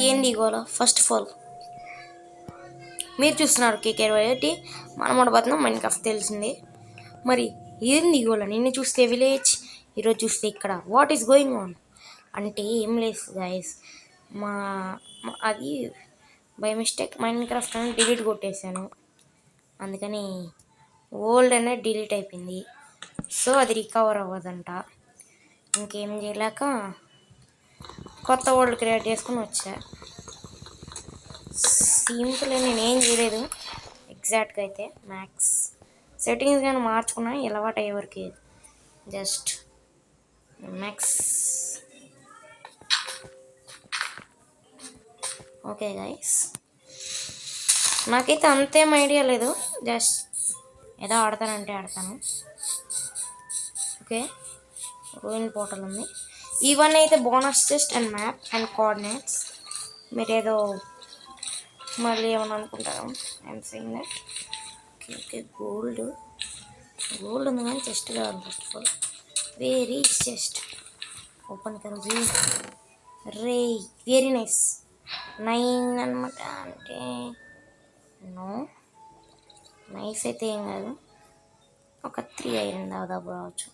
ఏంది గోల? First of all మీరు చూస్తున్నారు KK20, మనం ఆడబోతున్నాం మైన్క్రాఫ్ట్ తెలిసింది. మరి ఏంది గోల? నిన్ను చూస్తే విలేజ్, ఈరోజు చూస్తే ఇక్కడ. వాట్ ఈస్ గోయింగ్ ఆన్ అంటే ఏం లేదు గైస్, మా అది బై మిస్టేక్ మైన్క్రాఫ్ట్ అని డిలీట్ కొట్టేశాను, అందుకని ఓల్డ్ అనేది డిలీట్ అయిపోయింది. సో అది రికవర్ అవ్వదంట. ఇంకేం చేయలేక కొత్త వరల్డ్ క్రియేట్ చేసుకుని వచ్చా. సింపుల్, నేనేం చేయలేదు ఎగ్జాక్ట్గా అయితే. మ్యాక్స్ సెట్టింగ్స్ కానీ మార్చుకున్నా అలవాటు అయ్యేవరకు. Just max. ఓకే గైస్, నాకైతే అంతేం ఐడియా లేదు, జస్ట్ ఏదో ఆడతానంటే ఆడతాను. ఓకే, రూయిన్ పోర్టల్ ఉంది. ఇవన్నీ అయితే bonus chest and map and coordinates. మీరేదో మళ్ళీ ఏమని అనుకుంటారు, I'm saying that. Okay okay, gold ఉంది కానీ చెస్ట్ కాదు. First of all where is chest? Open కరోజీ. రే వెరీ నైస్. 9 అనమాట, అంటే నో నైస్ అయితే ఏం కాదు, ఒక 3 ఐరన్ దాదాపు రావచ్చు.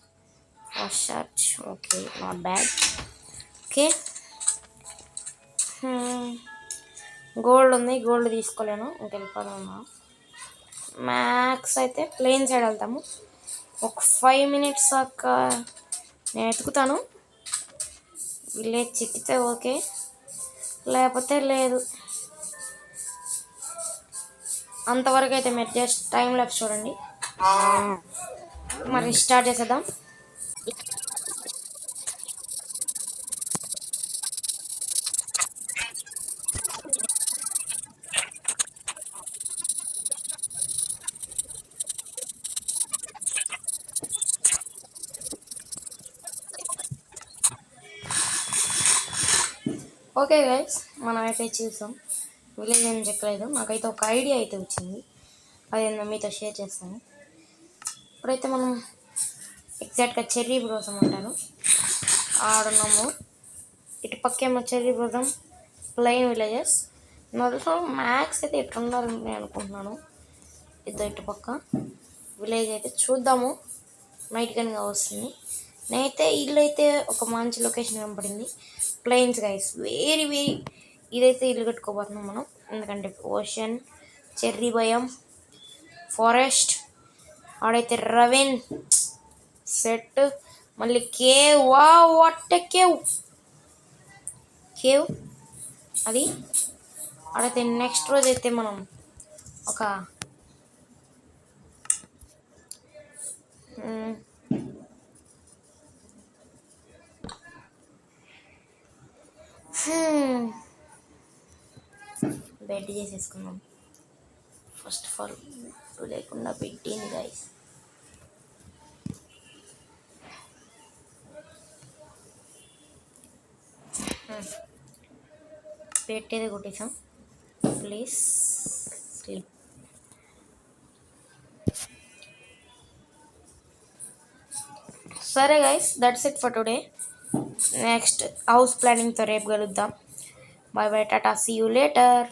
First short, okay not bad. Okay, gold ఉంది, గోల్డ్ తీసుకోలేను, ఇంకెళ్ళిపోదామా. మ్యాక్స్ అయితే ప్లేన్ సైడ్ వెళ్తాము. ఒక 5 minutes దాకా నేను ఎతుకుతాను. విలేజ్ చిక్కితే ఓకే, లేకపోతే లేదు. అంతవరకు అయితే మీరు జస్ట్ టైం ల్యాప్స్ చూడండి. మరి స్టార్ట్ చేసేద్దాం. ఓకే గైస్, మనం అయితే చూసాం. విలేజ్ ఏం చెప్పలేదు, నాకైతే ఒక ఐడియా అయితే వచ్చింది, అది మీతో షేర్ చేస్తాను. ఇప్పుడైతే మనం ఎగ్జాక్ట్గా చెర్రీ బ్రోసం అంటాను ఆడున్నాము. ఇటు పక్కేమో చెర్రీ బ్రోసం ప్లెయిన్ విలేజెస్. మొదట్లో మ్యాక్స్ అయితే ఎట్లా ఉండాలని నేను అనుకుంటున్నాను. ఇటు పక్క విలేజ్ అయితే చూద్దాము, నైట్ కనుక వస్తుంది. నేనైతే ఇల్లు అయితే ఒక మంచి లొకేషన్ కనపడింది, ప్లెయిన్స్ గైస్, వెరీ ఇదైతే ఇల్లు కట్టుకోబోతున్నాం మనం. ఎందుకంటే ఓషన్, చెర్రీ భయం, ఫారెస్ట్, ఆడైతే రవెన్ సెట్, మళ్ళీ కేవ్. వాట్ కేవ్ అది. ఆడైతే నెక్స్ట్ రోజు అయితే మనం ఒక బెడ్ చేసేసుకుందాం. ఫస్ట్ ఆఫ్ ఆల్ లేకుండా పెట్టింది గైస్. పెట్టేది కొట్టేసాం. Please sleep. సరే guys, that's it for today. Next house ప్లానింగ్తో రేపు కలుద్దాం. Bye bye, tata, see you later.